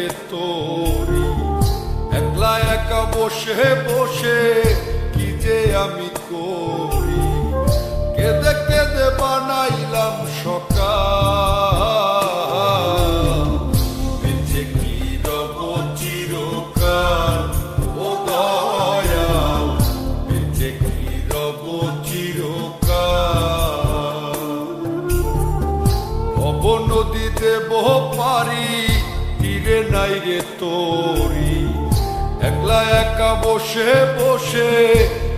রে তোরি, একলা একা বসে বসে কি যে আমি করি, কেঁদে কেঁদে বানাইলাম সকাল, বেঁচে কি রব চিরকাল, ও দয়াল বেঁচে কি রব চিরকাল। ভব নদীতে বহ পারি, তীরে নাই রে তোরি, একলা একা বসে বসে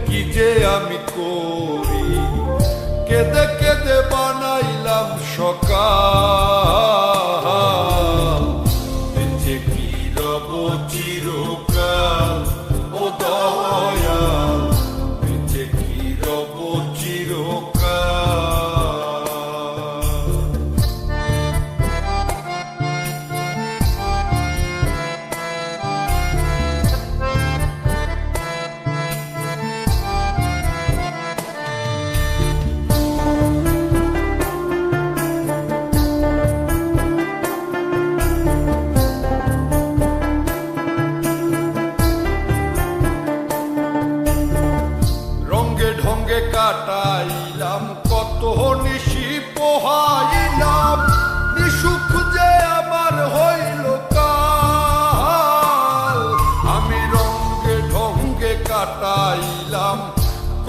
কি যে আমি করি, কেঁদে কেঁদে বানাইলাম সকাল, বেঁচে কি রব চিরকাল, ও দয়াল বেঁচে কি রব চিরকাল। কাটাইলাম কত নিশি পোহাইলাম, নিসুখ যে আমার হইল কাল, আমি রঙ্গে ঢঙ্গে কাটাইলাম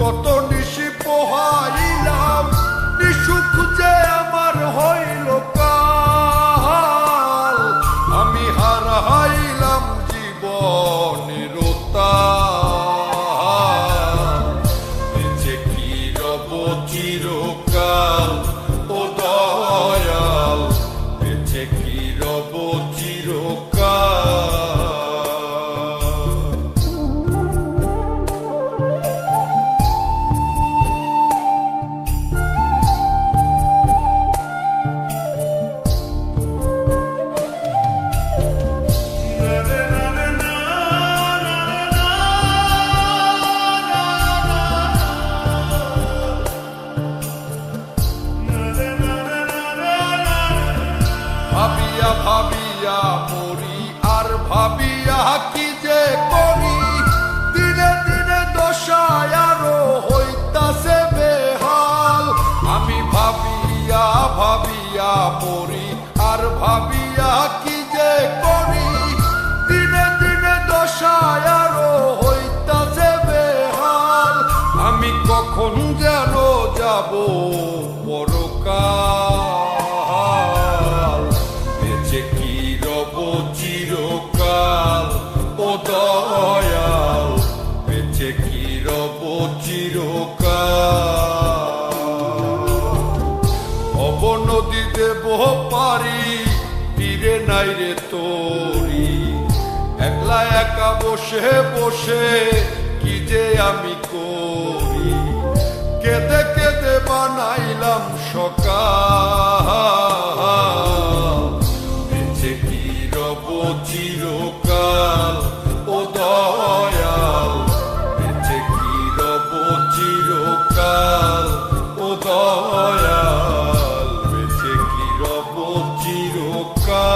কত নিশি পোহাইলাম, নিসুখ যে আমার হইল কাল, আমি হারাইলাম জীবনের চিরকাল, ও দয়াল বেঁচে কি রব চিরকাল। ভাবিয়া ভাবিয়া মরি আর ভাবিয়া কি যে করি, দিনে দিনে দশায় আরো হইতাছে বেহাল, আমি ভাবিয়া ভাবিয়া মরি আর ভাবিয়া কি যে করি, দিনে দিনে দশায় আরো হইতাছে বেহাল, আমি কখন যেন যাব পরকাল, বেঁচে কি রব চিরকাল, ও দয়াল বেঁচে কি রব চিরকাল। ভব নদীতে বহ পারি, তীরে নাই রে তোরি, একলা একা বসে বসে কি যে আমি করি, কেঁদে কেঁদে বানাইলাম সকাল, বেঁচে কি রব চিরকাল, ও দয়াল বেঁচে কি রব চিরকাল, ও দয়াল বেঁচে কি রব চিরকাল।